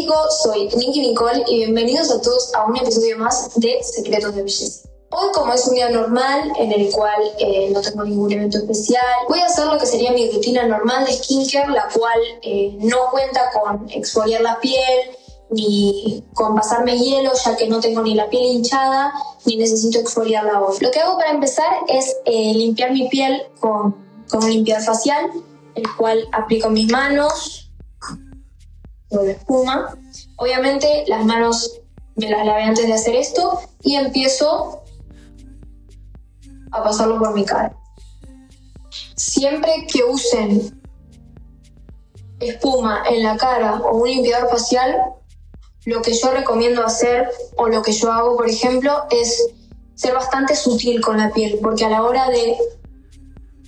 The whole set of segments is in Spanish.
chicos, soy Nicky Nicole y bienvenidos a todos a un episodio más de Secretos de Belleza. Hoy, como es un día normal en el cual no tengo ningún evento especial, voy a hacer lo que sería mi rutina normal de skincare, la cual no cuenta con exfoliar la piel ni con pasarme hielo, ya que no tengo ni la piel hinchada ni necesito exfoliarla hoy. Lo que hago para empezar es limpiar mi piel con un limpiador facial, el cual aplico en mis manos sobre espuma. Obviamente las manos me las lavé antes de hacer esto y empiezo a pasarlo por mi cara. Siempre que usen espuma en la cara o un limpiador facial, lo que yo recomiendo hacer, o lo que yo hago, por ejemplo, es ser bastante sutil con la piel, porque a la hora de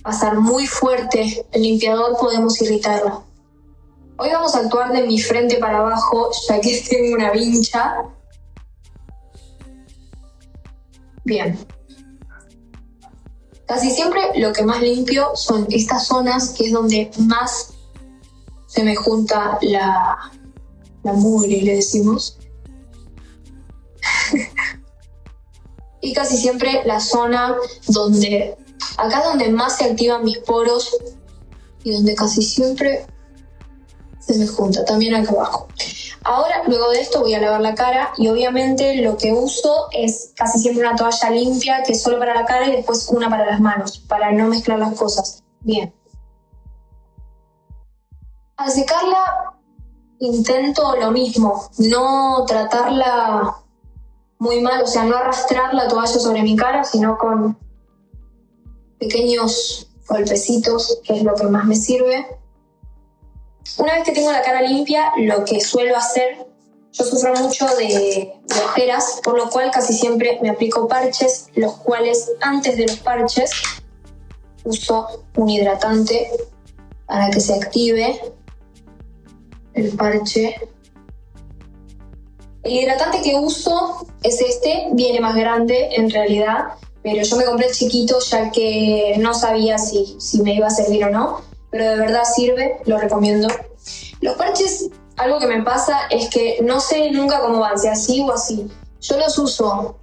pasar muy fuerte el limpiador podemos irritarla. Hoy vamos a actuar de mi frente para abajo, ya que tengo una vincha. Bien. Casi siempre lo que más limpio son estas zonas, que es donde más se me junta la mugre, le decimos. Y casi siempre la zona donde, acá es donde más se activan mis poros y donde casi siempre se me junta, también acá abajo. Ahora, luego de esto, voy a lavar la cara y obviamente lo que uso es casi siempre una toalla limpia, que es solo para la cara, y después una para las manos, para no mezclar las cosas. Bien. Al secarla, intento lo mismo, no tratarla muy mal, o sea, no arrastrar la toalla sobre mi cara, sino con pequeños golpecitos, que es lo que más me sirve. Una vez que tengo la cara limpia, lo que suelo hacer, yo sufro mucho de ojeras, por lo cual casi siempre me aplico parches, los cuales antes de los parches uso un hidratante para que se active el parche. El hidratante que uso es este, viene más grande en realidad, pero yo me compré el chiquito ya que no sabía si me iba a servir o no. Pero de verdad sirve, lo recomiendo. Los parches, algo que me pasa es que no sé nunca cómo van, si así o así. Yo los uso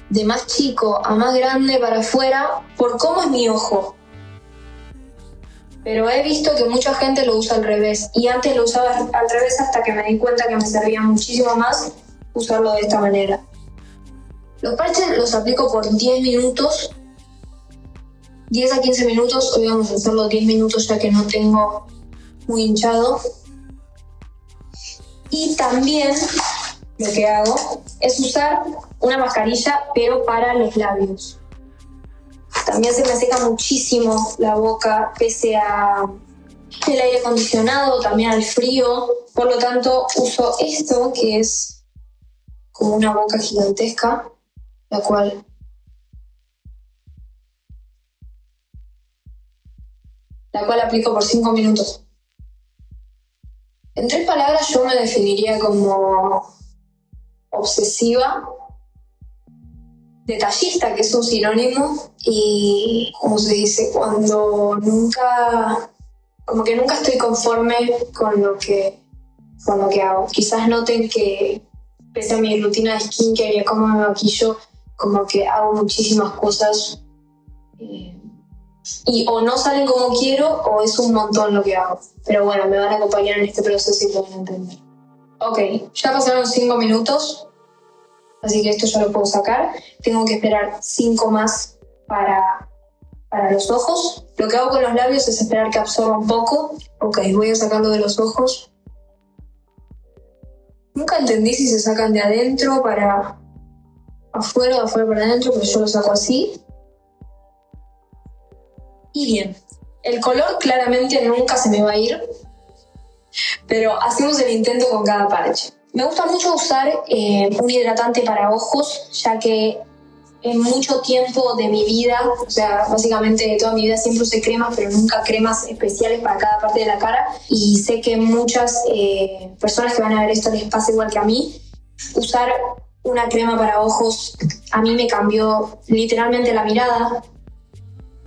de más chico a más grande para afuera por cómo es mi ojo. Pero he visto que mucha gente lo usa al revés. Y antes lo usaba al revés hasta que me di cuenta que me servía muchísimo más usarlo de esta manera. Los parches los aplico por 10 minutos. 10 a 15 minutos, hoy vamos a hacerlo 10 minutos ya que no tengo muy hinchado. Y también lo que hago es usar una mascarilla, pero para los labios. También se me seca muchísimo la boca, pese a el aire acondicionado, también al frío. Por lo tanto, uso esto, que es como una boca gigantesca, la cual aplico por 5 minutos. En 3 palabras yo me definiría como obsesiva, detallista, que es un sinónimo, y, como se dice, cuando nunca estoy conforme con lo que hago. Quizás noten que, pese a mi rutina de skincare y a cómo me maquillo, como que hago muchísimas cosas y o no salen como quiero o es un montón lo que hago. Pero bueno, me van a acompañar en este proceso y lo van a entender. Ok, ya pasaron 5 minutos, así que esto ya lo puedo sacar. Tengo que esperar 5 más para los ojos. Lo que hago con los labios es esperar que absorba un poco. Ok, voy a sacarlo de los ojos. Nunca entendí si se sacan de adentro para afuera o de afuera para adentro, pero yo lo saco así. Y bien, el color claramente nunca se me va a ir, pero hacemos el intento con cada parche. Me gusta mucho usar un hidratante para ojos, ya que en mucho tiempo de mi vida, o sea, básicamente de toda mi vida siempre usé cremas, pero nunca cremas especiales para cada parte de la cara. Y sé que muchas personas que van a ver esto les pasa igual que a mí. Usar una crema para ojos a mí me cambió literalmente la mirada.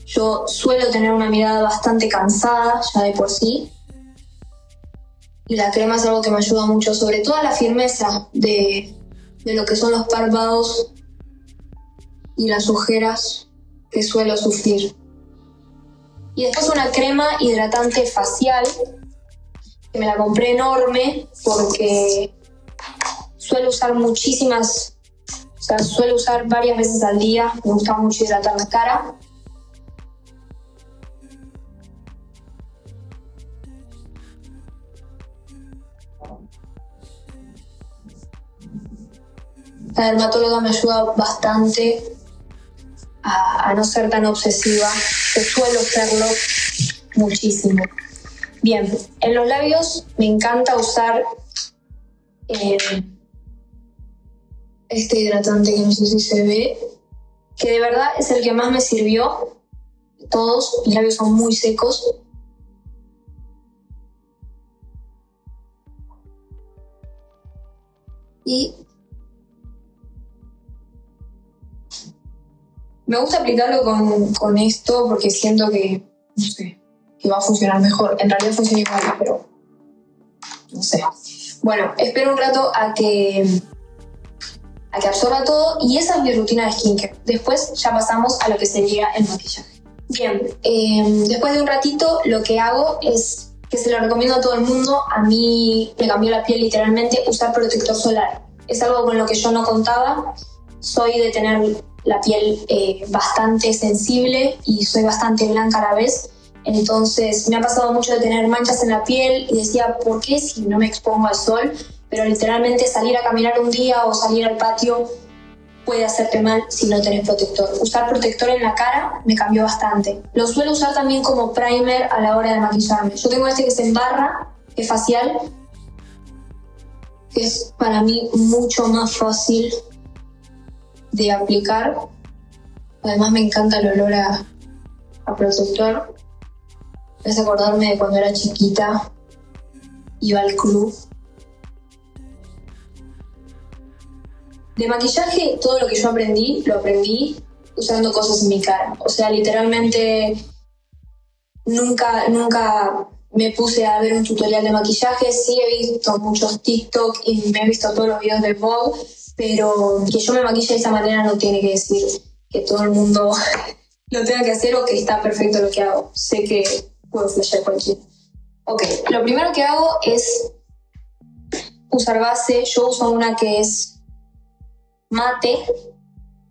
Yo suelo tener una mirada bastante cansada ya de por sí. Y la crema es algo que me ayuda mucho, sobre todo a la firmeza de lo que son los párpados y las ojeras que suelo sufrir. Y después una crema hidratante facial, que me la compré enorme porque suelo usar suelo usar varias veces al día. Me gusta mucho hidratar la cara. La dermatóloga me ayuda bastante a no ser tan obsesiva, que suelo serlo muchísimo. Bien, en los labios me encanta usar este hidratante que no sé si se ve, que de verdad es el que más me sirvió de todos. Mis labios son muy secos. Y me gusta aplicarlo con esto porque siento que, no sé, que va a funcionar mejor. En realidad funciona igual, pero no sé. Bueno, espero un rato a que absorba todo, y esa es mi rutina de skincare. Después ya pasamos a lo que sería el maquillaje. Bien, después de un ratito lo que hago es, que se lo recomiendo a todo el mundo, a mí me cambió la piel literalmente, usar protector solar. Es algo con lo que yo no contaba. Soy de tener la piel bastante sensible y soy bastante blanca a la vez. Entonces me ha pasado mucho de tener manchas en la piel y decía, ¿por qué si no me expongo al sol? Pero literalmente salir a caminar un día o salir al patio puede hacerte mal si no tenés protector. Usar protector en la cara me cambió bastante. Lo suelo usar también como primer a la hora de maquillarme. Yo tengo este que se embarra, que es facial, que es para mí mucho más fácil de aplicar. Además me encanta el olor a protector. Me hace acordarme de cuando era chiquita, iba al club. De maquillaje, todo lo que yo aprendí, lo aprendí usando cosas en mi cara. O sea, literalmente nunca me puse a ver un tutorial de maquillaje. Sí he visto muchos TikTok y me he visto todos los videos de Vogue, pero que yo me maquille de esa manera no tiene que decir que todo el mundo lo tenga que hacer o que está perfecto lo que hago. Sé que puedo flashear cualquiera. Ok, lo primero que hago es usar base. Yo uso una que es mate,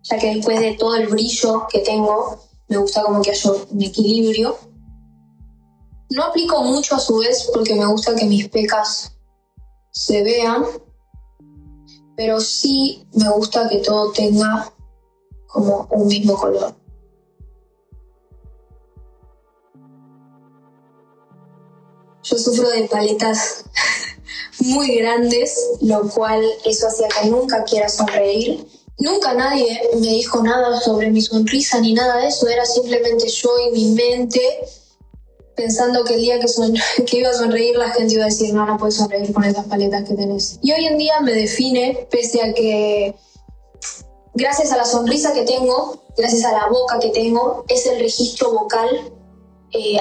ya que después de todo el brillo que tengo, me gusta como que haya un equilibrio. No aplico mucho a su vez porque me gusta que mis pecas se vean, pero sí me gusta que todo tenga como un mismo color. Yo sufro de paletas muy grandes, lo cual eso hacía que nunca quiera sonreír. Nunca nadie me dijo nada sobre mi sonrisa ni nada de eso, era simplemente yo y mi mente pensando que el día que iba a sonreír la gente iba a decir no puedes sonreír con esas paletas que tenés. Y hoy en día me define, pese a que gracias a la sonrisa que tengo, gracias a la boca que tengo, es el registro vocal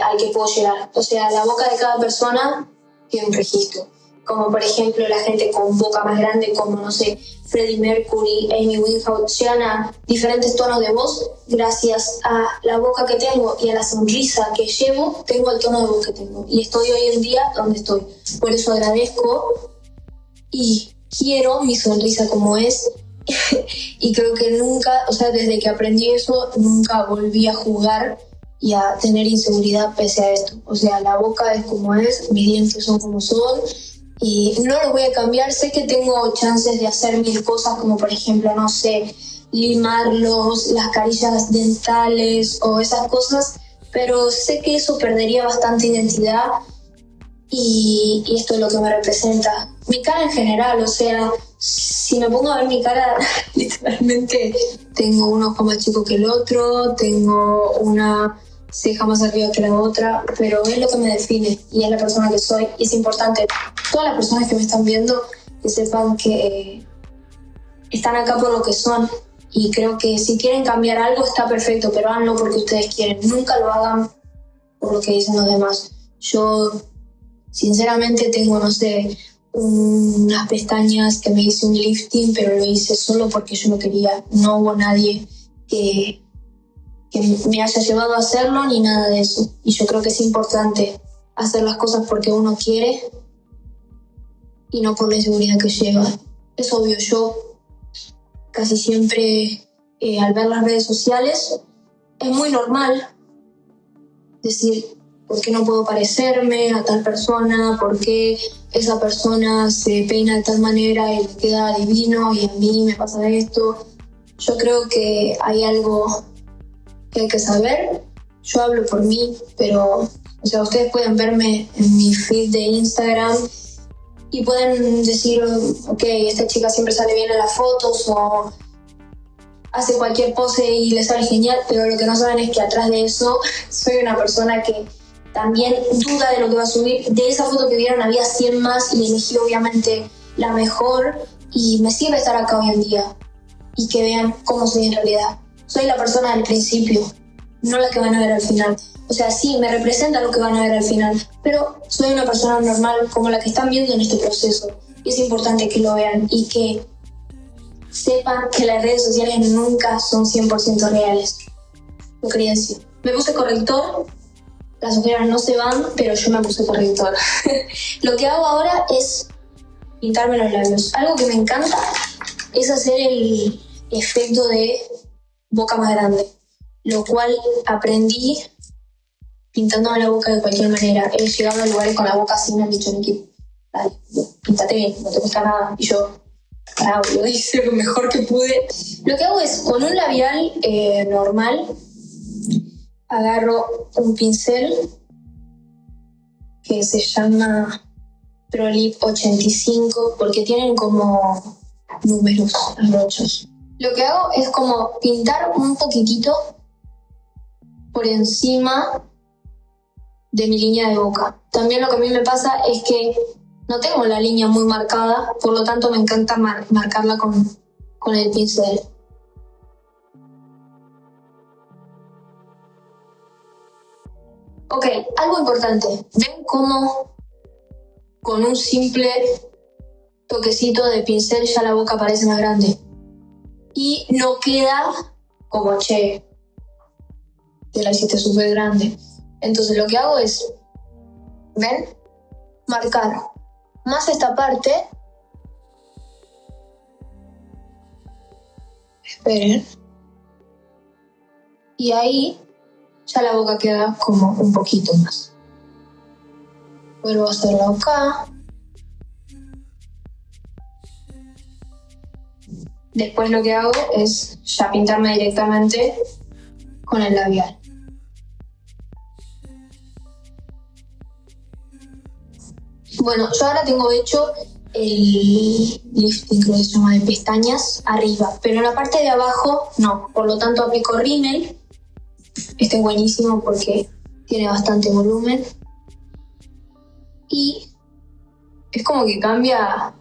al que puedo llegar. O sea, la boca de cada persona tiene un registro. Como por ejemplo la gente con boca más grande, como no sé, Freddie Mercury, Amy Winehouse, llegan a diferentes tonos de voz. Gracias a la boca que tengo y a la sonrisa que llevo, tengo el tono de voz que tengo. Y estoy hoy en día donde estoy. Por eso agradezco y quiero mi sonrisa como es. Y creo que nunca, o sea, desde que aprendí eso, nunca volví a jugar y a tener inseguridad pese a esto. O sea, la boca es como es, mis dientes son como son y no los voy a cambiar. Sé que tengo chances de hacer mil cosas, como por ejemplo, no sé, limarlos, las carillas dentales o esas cosas, pero sé que eso perdería bastante identidad y esto es lo que me representa. Mi cara en general, o sea, si me pongo a ver mi cara, literalmente tengo un ojo más chico que el otro, tengo una ceja más arriba que la otra, pero es lo que me define y es la persona que soy. Y es importante, todas las personas que me están viendo, que sepan que están acá por lo que son. Y creo que si quieren cambiar algo está perfecto, pero háganlo porque ustedes quieren. Nunca lo hagan por lo que dicen los demás. Yo Sinceramente tengo, no sé, unas pestañas que me hice un lifting, pero lo hice solo porque yo lo quería. No hubo nadie que me haya llevado a hacerlo ni nada de eso. Y yo creo que es importante hacer las cosas porque uno quiere y no por la inseguridad que lleva. Es obvio, yo casi siempre al ver las redes sociales es muy normal decir, ¿por qué no puedo parecerme a tal persona? ¿Por qué esa persona se peina de tal manera y le queda divino y a mí me pasa esto? Yo creo que hay algo que hay que saber. Yo hablo por mí, pero ustedes pueden verme en mi feed de Instagram y pueden decir, ok, esta chica siempre sale bien en las fotos o hace cualquier pose y le sale genial, pero lo que no saben es que atrás de eso soy una persona que también duda de lo que va a subir. De esa foto que vieron había 100 más y elegí obviamente la mejor y me sirve estar acá hoy en día y que vean cómo soy en realidad. Soy la persona del principio, no la que van a ver al final. O sea, sí, me representa lo que van a ver al final, pero soy una persona normal como la que están viendo en este proceso. Y es importante que lo vean y que sepan que las redes sociales nunca son 100% reales. Lo quería decir. Me puse corrector, las ojeras no se van, pero yo me puse corrector. Lo que hago ahora es pintarme los labios. Algo que me encanta es hacer el efecto de boca más grande, lo cual aprendí pintándome la boca de cualquier manera. He llegado a lugares con la boca así, me han dicho, Niki, dale, píntate bien, no te cuesta nada. Y yo, lo hice lo mejor que pude. Lo que hago es, con un labial normal, agarro un pincel que se llama Prolip 85 porque tienen como números las brochas. Lo que hago es como pintar un poquitito por encima de mi línea de boca. También lo que a mí me pasa es que no tengo la línea muy marcada, por lo tanto me encanta marcarla con el pincel. Ok, algo importante. ¿Ven cómo con un simple toquecito de pincel ya la boca parece más grande? Y no queda como, che, te la hiciste súper grande. Entonces lo que hago es, ¿ven? Marcar más esta parte. Esperen. Y ahí ya la boca queda como un poquito más. Vuelvo a hacerlo acá. Después lo que hago es ya pintarme directamente con el labial. Bueno, yo ahora tengo hecho el lifting, creo que se llama, de pestañas arriba, pero en la parte de abajo no. Por lo tanto aplico rímel. Este es buenísimo porque tiene bastante volumen. Y es como que cambia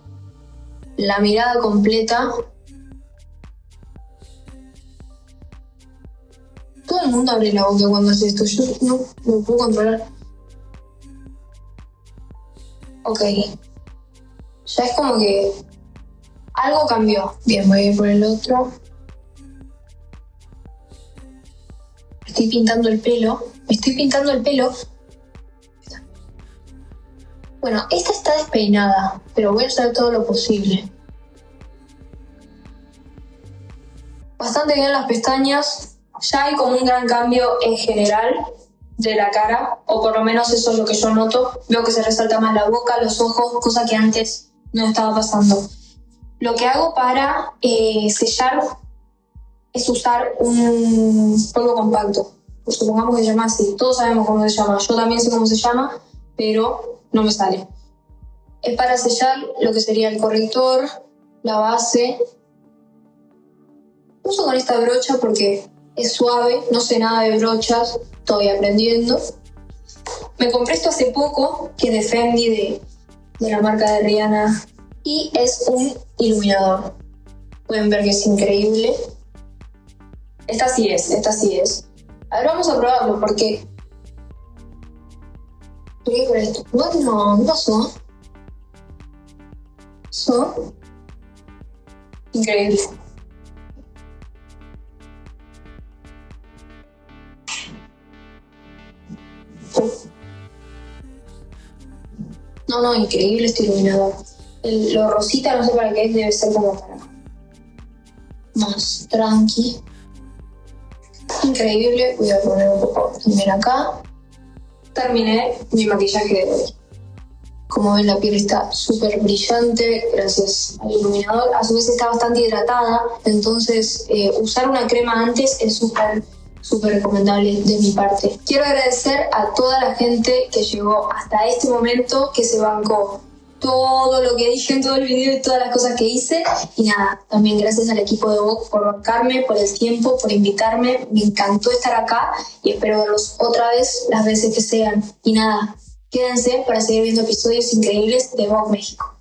la mirada completa. Todo el mundo abre la boca cuando hace esto. Yo no me puedo controlar. Ok. Ya es como que algo cambió. Bien, voy a ir por el otro. Me estoy pintando el pelo. Bueno, esta está despeinada, pero voy a hacer todo lo posible. Bastante bien las pestañas. Ya hay como un gran cambio en general de la cara, o por lo menos eso es lo que yo noto. Veo que se resalta más la boca, los ojos, cosa que antes no estaba pasando. Lo que hago para sellar es usar un polvo compacto. Pues supongamos que se llama así. Todos sabemos cómo se llama. Yo también sé cómo se llama, pero no me sale. Es para sellar lo que sería el corrector, la base. Uso con esta brocha porque es suave, no sé nada de brochas, estoy aprendiendo. Me compré esto hace poco, que es de Fendi, de la marca de Rihanna, y es un iluminador. Pueden ver que es increíble. Esta sí es. A ver, vamos a probarlo porque juré por esto. Bueno, ¿qué pasó? ¿Pasó? Increíble. No, increíble este iluminador. Lo rosita no sé para qué es, debe ser como para más tranqui. Increíble, voy a poner un poco también acá. Terminé mi maquillaje de hoy. Como ven, la piel está súper brillante gracias al iluminador. A su vez está bastante hidratada, entonces usar una crema antes es súper recomendable de mi parte. Quiero agradecer a toda la gente que llegó hasta este momento, que se bancó todo lo que dije en todo el video y todas las cosas que hice. Y nada, también gracias al equipo de Vogue por bancarme, por el tiempo, por invitarme. Me encantó estar acá y espero verlos otra vez las veces que sean. Y nada, quédense para seguir viendo episodios increíbles de Vogue México.